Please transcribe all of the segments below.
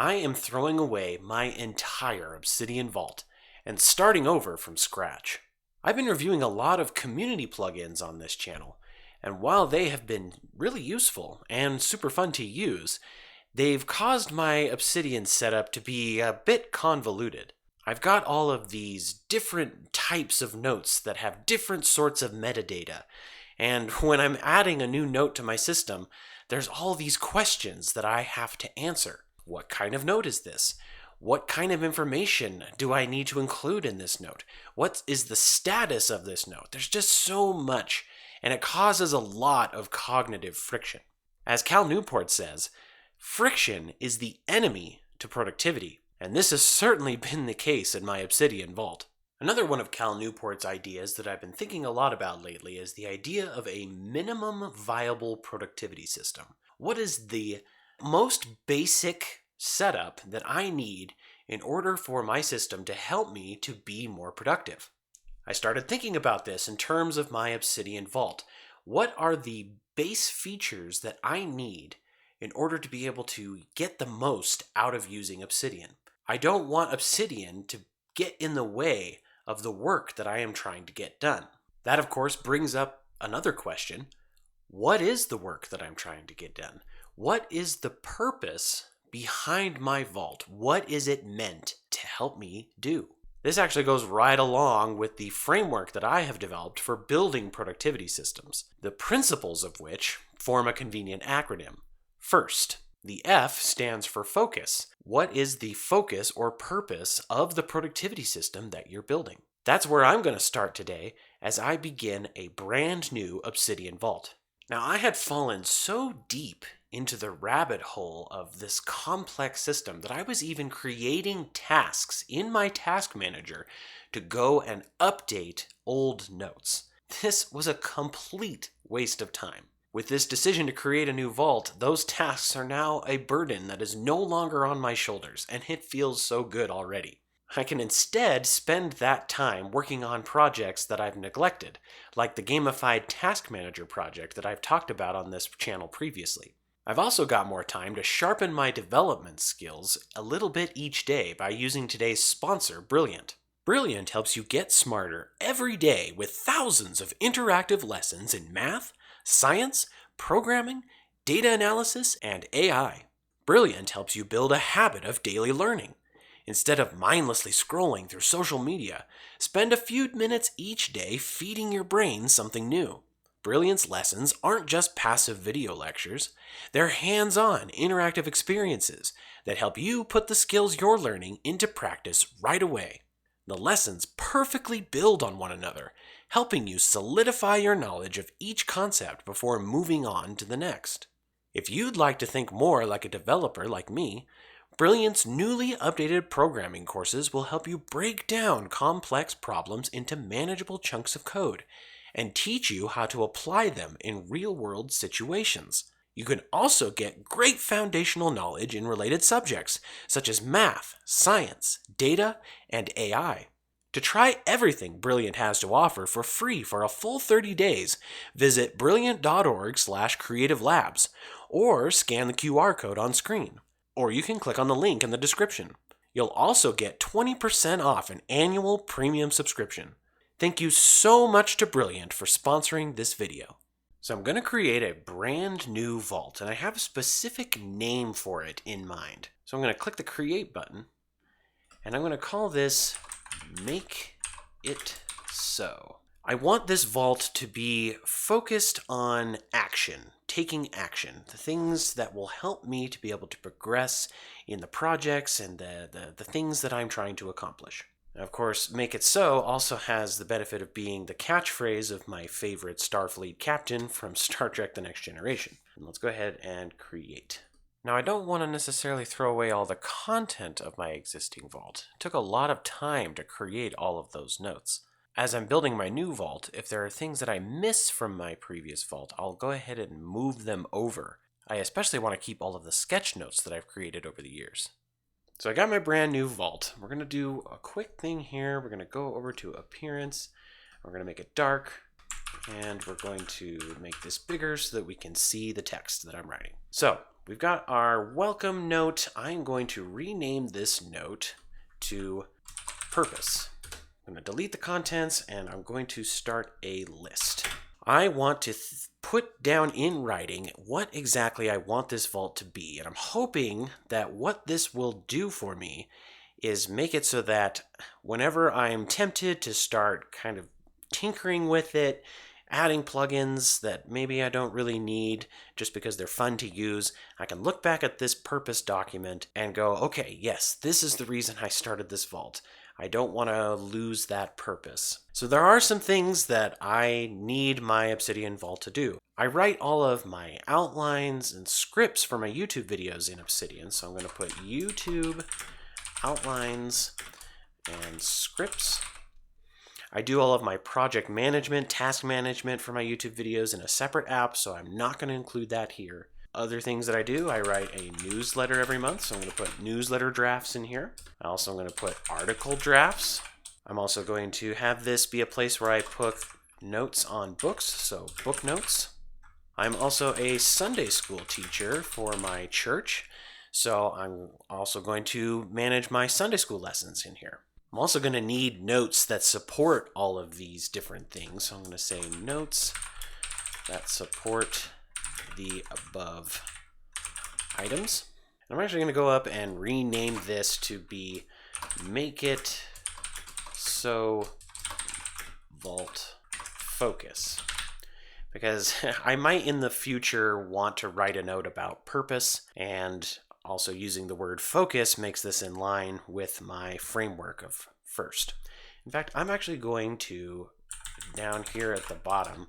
I am throwing away my entire Obsidian vault and starting over from scratch. I've been reviewing a lot of community plugins on this channel, and while they have been really useful and super fun to use, they've caused my Obsidian setup to be a bit convoluted. I've got all of these different types of notes that have different sorts of metadata, and when I'm adding a new note to my system, there's all these questions that I have to answer. What kind of note is this? What kind of information do I need to include in this note? What is the status of this note? There's just so much, and it causes a lot of cognitive friction. As Cal Newport says, friction is the enemy to productivity, and this has certainly been the case in my Obsidian vault. Another one of Cal Newport's ideas that I've been thinking a lot about lately is the idea of a minimum viable productivity system. What is the most basic setup that I need in order for my system to help me to be more productive? I started thinking about this in terms of my Obsidian vault. What are the base features that I need in order to be able to get the most out of using Obsidian? I don't want Obsidian to get in the way of the work that I am trying to get done. That, of course, brings up another question. What is the work that I'm trying to get done? What is the purpose behind my vault? What is it meant to help me do? This actually goes right along with the framework that I have developed for building productivity systems, the principles of which form a convenient acronym. First, the F stands for focus. What is the focus or purpose of the productivity system that you're building? That's where I'm going to start today as I begin a brand new Obsidian vault. Now, I had fallen so deep into the rabbit hole of this complex system that I was even creating tasks in my task manager to go and update old notes. This was a complete waste of time. With this decision to create a new vault, those tasks are now a burden that is no longer on my shoulders, and it feels so good already. I can instead spend that time working on projects that I've neglected, like the gamified task manager project that I've talked about on this channel previously. I've also got more time to sharpen my development skills a little bit each day by using today's sponsor, Brilliant. Brilliant helps you get smarter every day with thousands of interactive lessons in math, science, programming, data analysis, and AI. Brilliant helps you build a habit of daily learning. Instead of mindlessly scrolling through social media, spend a few minutes each day feeding your brain something new. Brilliant's lessons aren't just passive video lectures, they're hands-on, interactive experiences that help you put the skills you're learning into practice right away. The lessons perfectly build on one another, helping you solidify your knowledge of each concept before moving on to the next. If you'd like to think more like a developer like me, Brilliant's newly updated programming courses will help you break down complex problems into manageable chunks of code and teach you how to apply them in real-world situations. You can also get great foundational knowledge in related subjects such as math, science, data, and AI. To try everything Brilliant has to offer for free for a full 30 days, visit brilliant.org/creativelabs or scan the QR code on screen. Or you can click on the link in the description. You'll also get 20% off an annual premium subscription. Thank you so much to Brilliant for sponsoring this video. So I'm going to create a brand new vault, and I have a specific name for it in mind. So I'm going to click the Create button, and I'm going to call this Make It So. I want this vault to be focused on action, taking action, the things that will help me to be able to progress in the projects and the things that I'm trying to accomplish. Now, of course, Make It So also has the benefit of being the catchphrase of my favorite Starfleet captain from Star Trek The Next Generation. And let's go ahead and create. Now, I don't want to necessarily throw away all the content of my existing vault. It took a lot of time to create all of those notes. As I'm building my new vault, if there are things that I miss from my previous vault, I'll go ahead and move them over. I especially want to keep all of the sketch notes that I've created over the years. So I got my brand new vault. We're going to do a quick thing here. We're going to go over to Appearance. We're going to make it dark. And we're going to make this bigger so that we can see the text that I'm writing. So we've got our welcome note. I'm going to rename this note to purpose. I'm going to delete the contents and I'm going to start a list. I want to put down in writing what exactly I want this vault to be. And I'm hoping that what this will do for me is make it so that whenever I'm tempted to start kind of tinkering with it, adding plugins that maybe I don't really need just because they're fun to use, I can look back at this purpose document and go, okay, yes, this is the reason I started this vault. I don't want to lose that purpose. So there are some things that I need my Obsidian Vault to do. I write all of my outlines and scripts for my YouTube videos in Obsidian. So I'm going to put YouTube outlines and scripts. I do all of my project management, task management for my YouTube videos in a separate app, so I'm not going to include that here. Other things that I do, I write a newsletter every month, so I'm going to put newsletter drafts in here. I also am going to put article drafts. I'm also going to have this be a place where I put notes on books, so book notes. I'm also a Sunday school teacher for my church, so I'm also going to manage my Sunday school lessons in here. I'm also going to need notes that support all of these different things, so I'm going to say notes that support the above items. And I'm actually going to go up and rename this to be Make It So Vault Focus, because I might in the future want to write a note about purpose, and also using the word focus makes this in line with my framework of first. In fact, I'm actually going to, down here at the bottom,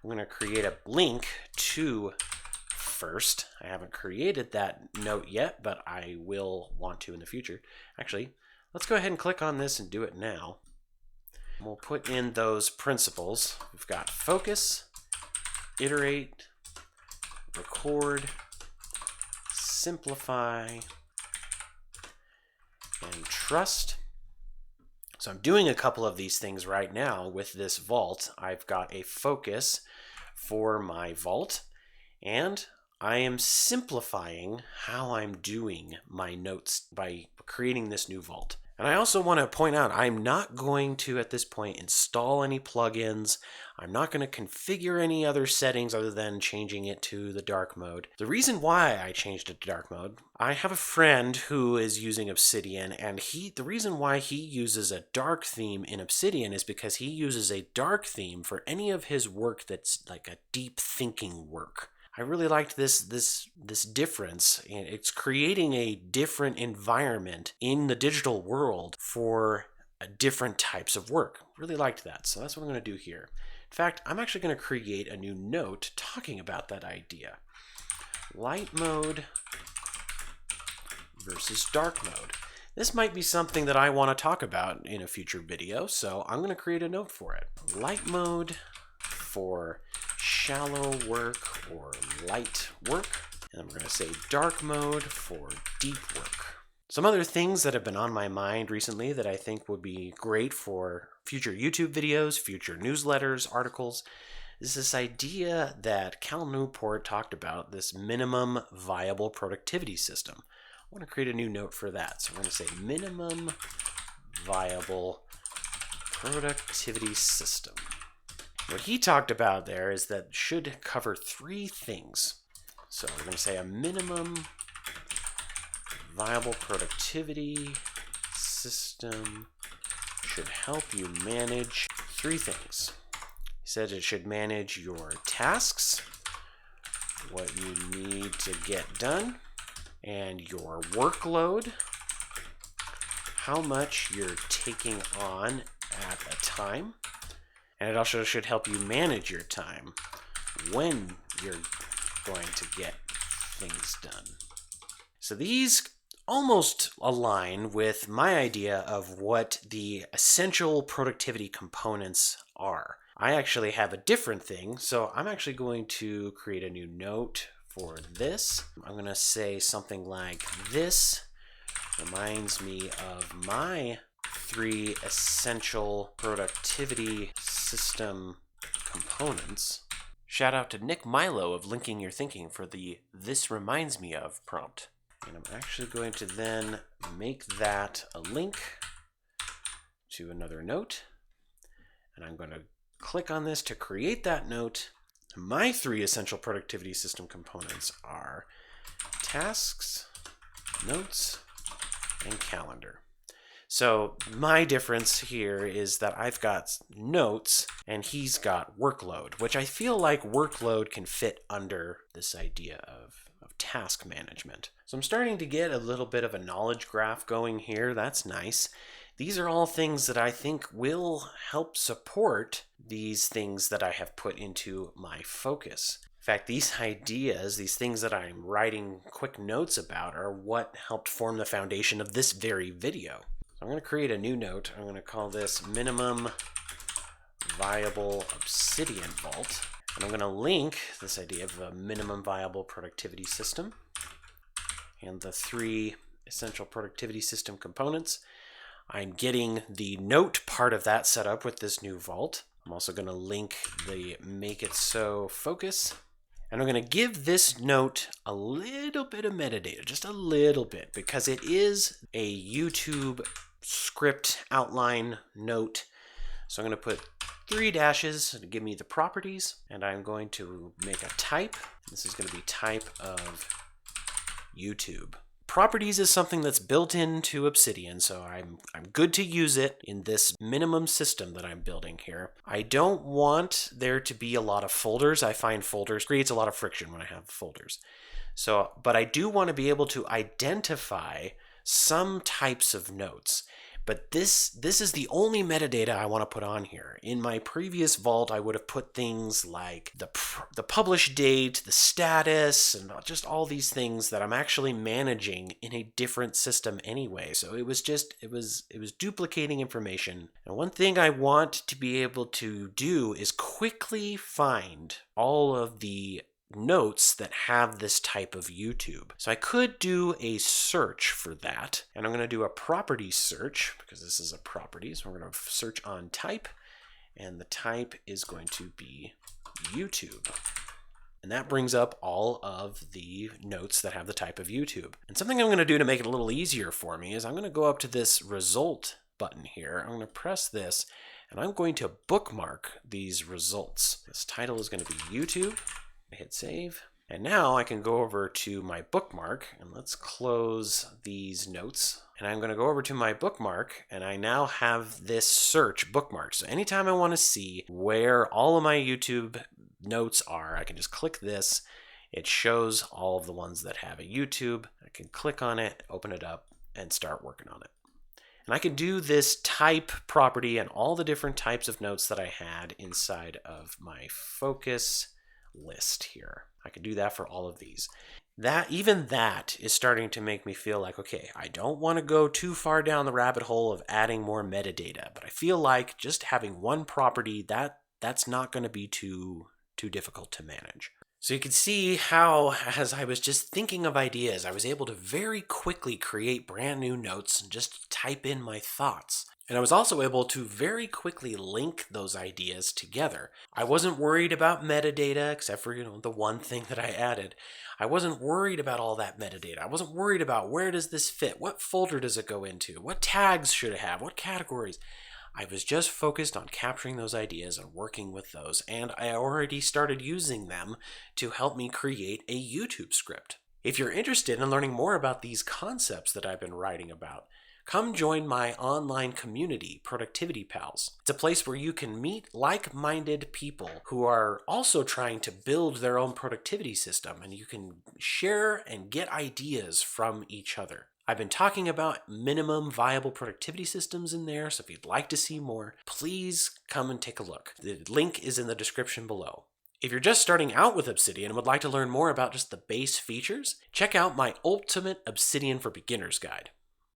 I'm going to create a link to first. I haven't created that note yet, but I will want to in the future. Actually, let's go ahead and click on this and do it now. We'll put in those principles. We've got focus, iterate, record, simplify, and trust. So I'm doing a couple of these things right now with this vault. I've got a focus for my vault, and I am simplifying how I'm doing my notes by creating this new vault. And I also want to point out, I'm not going to, at this point, install any plugins. I'm not going to configure any other settings other than changing it to the dark mode. The reason why I changed it to dark mode, I have a friend who is using Obsidian, and the reason why he uses a dark theme in Obsidian is because he uses a dark theme for any of his work that's like a deep thinking work. I really liked this difference. It's creating a different environment in the digital world for different types of work. Really liked that. So that's what I'm going to do here. In fact, I'm actually going to create a new note talking about that idea. Light mode versus dark mode. This might be something that I want to talk about in a future video, so I'm going to create a note for it. Light mode for shallow work or light work, and I'm going to say dark mode for deep work. Some other things that have been on my mind recently that I think would be great for future YouTube videos, future newsletters, articles, is this idea that Cal Newport talked about, this minimum viable productivity system. I want to create a new note for that. So we're going to say minimum viable productivity system. What he talked about there is that should cover three things. So we're going to say a minimum viable productivity system should help you manage three things. He said it should manage your tasks, what you need to get done, and your workload, how much you're taking on at a time. And it also should help you manage your time when you're going to get things done. So these almost align with my idea of what the essential productivity components are. I actually have a different thing, so I'm actually going to create a new note for this. I'm going to say something like, this reminds me of my 3 essential productivity system components. Shout out to Nick Milo of Linking Your Thinking for the "This Reminds Me Of" prompt. And I'm actually going to then make that a link to another note. And I'm going to click on this to create that note. My 3 essential productivity system components are tasks, notes, and calendar. So my difference here is that I've got notes and he's got workload, which I feel like workload can fit under this idea of task management. So I'm starting to get a little bit of a knowledge graph going here. That's nice. These are all things that I think will help support these things that I have put into my focus. In fact, these ideas, these things that I'm writing quick notes about, are what helped form the foundation of this very video. So I'm going to create a new note. I'm going to call this minimum viable Obsidian vault. And I'm going to link this idea of a minimum viable productivity system and the 3 essential productivity system components. I'm getting the note part of that set up with this new vault. I'm also going to link the make it so focus. And I'm going to give this note a little bit of metadata, just a little bit, because it is a YouTube script outline note. So I'm going to put 3 dashes to give me the properties, and I'm going to make a type. This is going to be type of YouTube. Properties is something that's built into Obsidian, so I'm good to use it in this minimum system that I'm building here. I don't want there to be a lot of folders. I find folders creates a lot of friction when I have folders. But I do want to be able to identify some types of notes. But this is the only metadata I want to put on here. In my previous vault, I would have put things like the publish date, the status, and just all these things that I'm actually managing in a different system anyway. So it was duplicating information. And one thing I want to be able to do is quickly find all of the notes that have this type of YouTube. So I could do a search for that, and I'm going to do a property search because this is a property. So we're going to search on type, and the type is going to be YouTube. And that brings up all of the notes that have the type of YouTube. And something I'm going to do to make it a little easier for me is I'm going to go up to this result button here. I'm going to press this, and I'm going to bookmark these results. This title is going to be YouTube. Hit save. And now I can go over to my bookmark, and let's close these notes. And I'm going to go over to my bookmark, and I now have this search bookmarked. So anytime I want to see where all of my YouTube notes are, I can just click this. It shows all of the ones that have a YouTube. I can click on it, open it up, and start working on it. And I can do this type property and all the different types of notes that I had inside of my focus list here. I can do that for all of these. Even that is starting to make me feel like, okay, I don't want to go too far down the rabbit hole of adding more metadata, but I feel like just having one property, that's not going to be too difficult to manage. So you can see how, as I was just thinking of ideas, I was able to very quickly create brand new notes and just type in my thoughts. And I was also able to very quickly link those ideas together. I wasn't worried about metadata, except for, the one thing that I added. I wasn't worried about all that metadata. I wasn't worried about where does this fit? What folder does it go into? What tags should it have? What categories? I was just focused on capturing those ideas and working with those, and I already started using them to help me create a YouTube script. If you're interested in learning more about these concepts that I've been writing about, come join my online community, Productivity Pals. It's a place where you can meet like-minded people who are also trying to build their own productivity system, and you can share and get ideas from each other. I've been talking about minimum viable productivity systems in there, so if you'd like to see more, please come and take a look. The link is in the description below. If you're just starting out with Obsidian and would like to learn more about just the base features, check out my Ultimate Obsidian for Beginners guide.